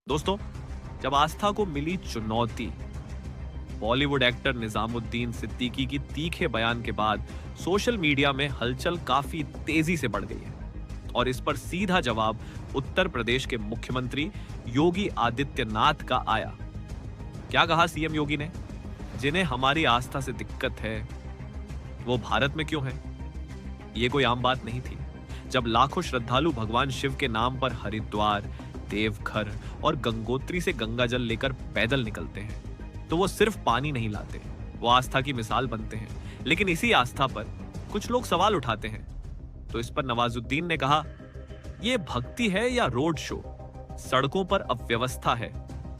दोस्तों, जब आस्था को मिली चुनौती, बॉलीवुड एक्टर निजामुद्दीन सिद्दीकी की तीखे बयान के बाद सोशल मीडिया में हलचल काफी तेजी से बढ़ गई है। और इस पर सीधा जवाब उत्तर प्रदेश के मुख्यमंत्री योगी आदित्यनाथ का आया। क्या कहा सीएम योगी ने? जिन्हें हमारी आस्था से दिक्कत है, वो भारत में क्यों है? ये कोई आम बात नहीं थी। जब लाखों श्रद्धालु भगवान शिव के नाम पर हरिद्वार, देवघर और गंगोत्री से गंगा जल लेकर पैदल निकलते हैं, तो वो सिर्फ पानी नहीं लाते, वो आस्था की मिसाल बनते हैं। लेकिन इसी आस्था पर कुछ लोग सवाल उठाते हैं। तो इस पर नवाजुद्दीन ने कहा, ये भक्ति है या रोड शो? सड़कों पर अव्यवस्था है,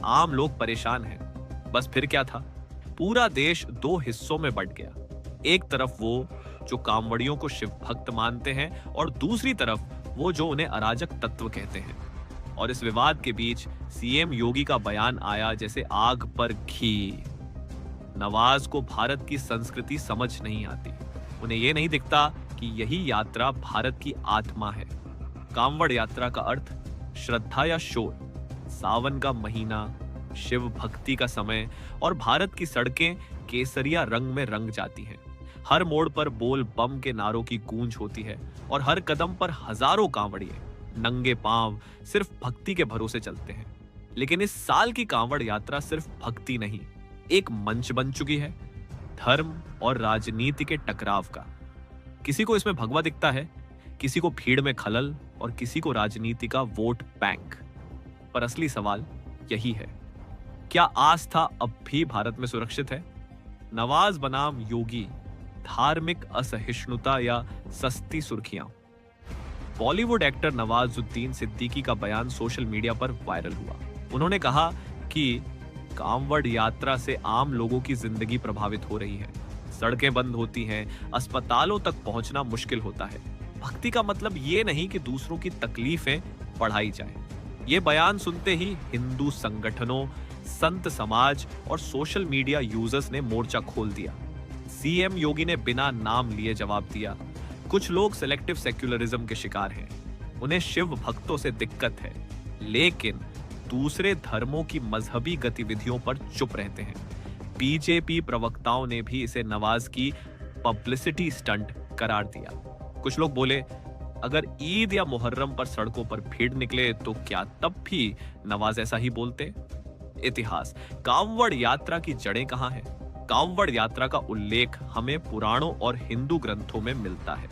आम लोग परेशान हैं। बस फिर क्या था? पूरा देश दो हिस्सों में बंट गया। एक तरफ वो जो कांवड़ियों को शिव भक्त मानते हैं और दूसरी तरफ वो जो उन्हें अराजक तत्व कहते हैं। और इस विवाद के बीच सीएम योगी का बयान आया जैसे आग पर घी। नवाज को भारत की संस्कृति समझ नहीं आती। उन्हें यह नहीं दिखता कि यही यात्रा भारत की आत्मा है। कांवड़ यात्रा का अर्थ श्रद्धा या शोर, सावन का महीना, शिव भक्ति का समय और भारत की सड़कें केसरिया रंग में रंग जाती हैं। हर मोड़ पर बोल बम के नारों की गूंज होती है और हर कदम पर हजारों कांवड़िए नंगे पांव सिर्फ भक्ति के भरोसे चलते हैं। लेकिन इस साल की कांवड़ यात्रा सिर्फ भक्ति नहीं, एक मंच बन चुकी है धर्म और राजनीति के टकराव का। किसी को इसमें भगवा दिखता है, किसी को भीड़ में खलल और किसी को राजनीति का वोट बैंक। पर असली सवाल यही है, क्या आस्था अब भी भारत में सुरक्षित है? नवाज बनाम योगी, धार्मिक असहिष्णुता या सस्ती सुर्खियां। बॉलीवुड एक्टर नवाजुद्दीन सिद्दीकी का बयान सोशल मीडिया पर वायरल हुआ। उन्होंने कहा कि कांवड़ यात्रा से आम लोगों की जिंदगी प्रभावित हो रही है, सड़कें बंद होती हैं, अस्पतालों तक पहुंचना मुश्किल होता है। भक्ति का मतलब ये नहीं कि दूसरों की तकलीफें बढ़ाई जाए। ये बयान सुनते ही हिंदू संगठनों, संत समाज और सोशल मीडिया यूजर्स ने मोर्चा खोल दिया। सीएम योगी ने बिना नाम लिए जवाब दिया, कुछ लोग सिलेक्टिव सेक्युलरिज्म के शिकार हैं, उन्हें शिव भक्तों से दिक्कत है, लेकिन दूसरे धर्मों की मजहबी गतिविधियों पर चुप रहते हैं। बीजेपी प्रवक्ताओं ने भी इसे नवाज की पब्लिसिटी स्टंट करार दिया। कुछ लोग बोले, अगर ईद या मुहर्रम पर सड़कों पर भीड़ निकले तो क्या तब भी नवाज ऐसा ही बोलते? इतिहास, कांवड़ यात्रा की जड़ें कहां हैं? कांवड़ यात्रा का उल्लेख हमें पुराणों और हिंदू ग्रंथों में मिलता है।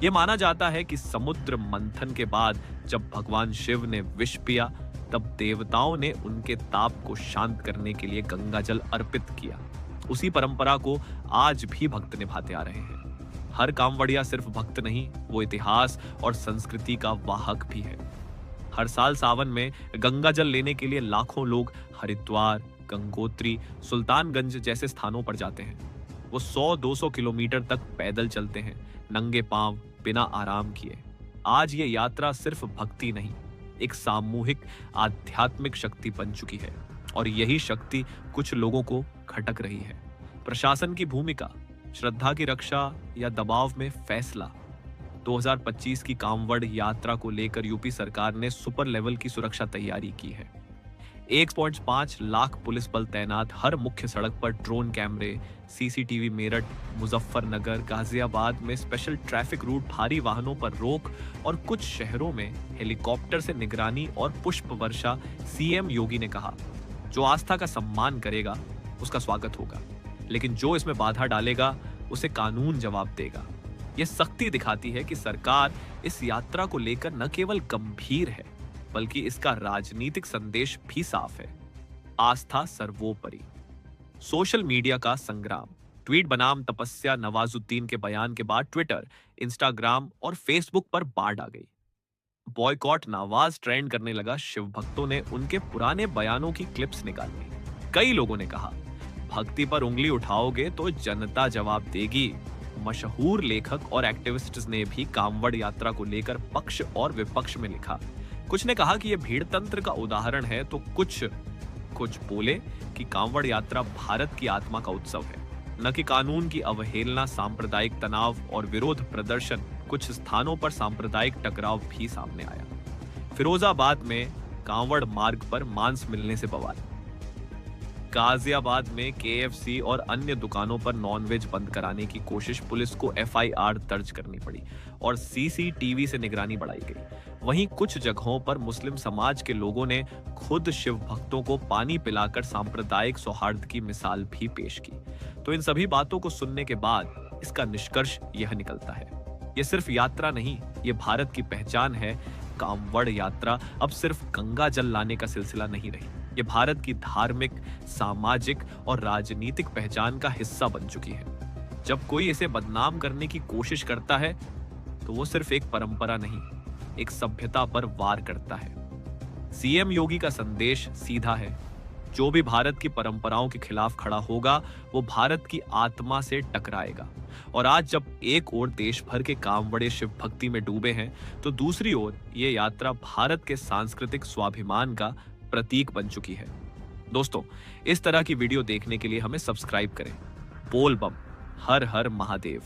यह माना जाता है कि समुद्र मंथन के बाद जब भगवान शिव ने विष पिया, तब देवताओं ने उनके ताप को शांत करने के लिए गंगा जल अर्पित किया। उसी परंपरा को आज भी भक्त निभाते आ रहे हैं। हर कांवड़िया सिर्फ भक्त नहीं, वो इतिहास और संस्कृति का वाहक भी है। हर साल सावन में गंगा जल लेने के लिए लाखों लोग हरिद्वार, गंगोत्री, सुल्तानगंज जैसे स्थानों पर जाते हैं। वो 100-200 किलोमीटर तक पैदल चलते हैं, नंगे पांव, बिना आराम किए। आज ये यात्रा सिर्फ भक्ति नहीं, एक सामूहिक आध्यात्मिक शक्ति बन चुकी है। और यही शक्ति कुछ लोगों को खटक रही है। प्रशासन की भूमिका, श्रद्धा की रक्षा या दबाव में फैसला। 2025 की कांवड़ यात्रा को लेकर यूपी सरकार ने सुपर लेवल की सुरक्षा तैयारी की है। 1.5 लाख पुलिस बल तैनात, हर मुख्य सड़क पर ड्रोन कैमरे, सीसीटीवी। मेरठ, मुजफ्फरनगर, गाजियाबाद में स्पेशल ट्रैफिक रूट, भारी वाहनों पर रोक और कुछ शहरों में हेलीकॉप्टर से निगरानी और पुष्प वर्षा। सीएम योगी ने कहा, जो आस्था का सम्मान करेगा उसका स्वागत होगा, लेकिन जो इसमें बाधा डालेगा उसे कानून जवाब देगा। यह सख्ती दिखाती है कि सरकार इस यात्रा को लेकर न केवल गंभीर है, बल्कि इसका राजनीतिक संदेश भी साफ है। आस्था सर्वोपरि। सोशल मीडिया का संग्राम। ट्वीट बनाम तपस्या। नवाजुद्दीन के बयान के बाद ट्विटर, इंस्टाग्राम और फेसबुक पर बाढ़ आ गई। बॉयकॉट नवाज ट्रेंड करने लगा। शिव भक्तों ने उनके पुराने बयानों की क्लिप्स निकाली। कई लोगों ने कहा, भक्ति पर उंगली उठाओगे तो जनता जवाब देगी। मशहूर लेखक और एक्टिविस्ट्स ने भी कांवड़ यात्रा को लेकर पक्ष और विपक्ष में लिखा। कुछ ने कहा कि यह भीड़ तंत्र का उदाहरण है, तो कुछ बोले कि कांवड़ यात्रा भारत की आत्मा का उत्सव है, न कि कानून की अवहेलना। सांप्रदायिक तनाव और विरोध प्रदर्शन, कुछ स्थानों पर सांप्रदायिक टकराव भी सामने आया। फिरोजाबाद में कांवड़ मार्ग पर मांस मिलने से बवाल। गाजियाबाद में केएफसी और अन्य दुकानों पर नॉनवेज बंद कराने की कोशिश, पुलिस को एफआईआर दर्ज करनी पड़ी और सीसीटीवी से निगरानी बढ़ाई गई। वहीं कुछ जगहों पर मुस्लिम समाज के लोगों ने खुद शिव भक्तों को पानी पिलाकर सांप्रदायिक सौहार्द की मिसाल भी पेश की। तो इन सभी बातों को सुनने के बाद इसका निष्कर्ष यह निकलता है, ये सिर्फ यात्रा नहीं, ये भारत की पहचान है। कांवड़ यात्रा अब सिर्फ गंगा जल लाने का सिलसिला नहीं रही, ये भारत की धार्मिक, सामाजिक और राजनीतिक पहचान का हिस्सा बन चुकी है। जब कोई इसे बदनाम करने की कोशिश करता है तो वो सिर्फ एक परंपरा नहीं, एक सभ्यता पर वार करता है। सीएम योगी का संदेश सीधा है, जो भी भारत की परंपराओं के खिलाफ खड़ा होगा वो भारत की आत्मा से टकराएगा। और आज जब एक ओर देश भर के कांवड़े शिव भक्ति में डूबे हैं, तो दूसरी ओर ये यात्रा भारत के सांस्कृतिक स्वाभिमान का प्रतीक बन चुकी है। दोस्तों, इस तरह की वीडियो देखने के लिए हमें सब्सक्राइब करें। बोल बम, हर हर महादेव।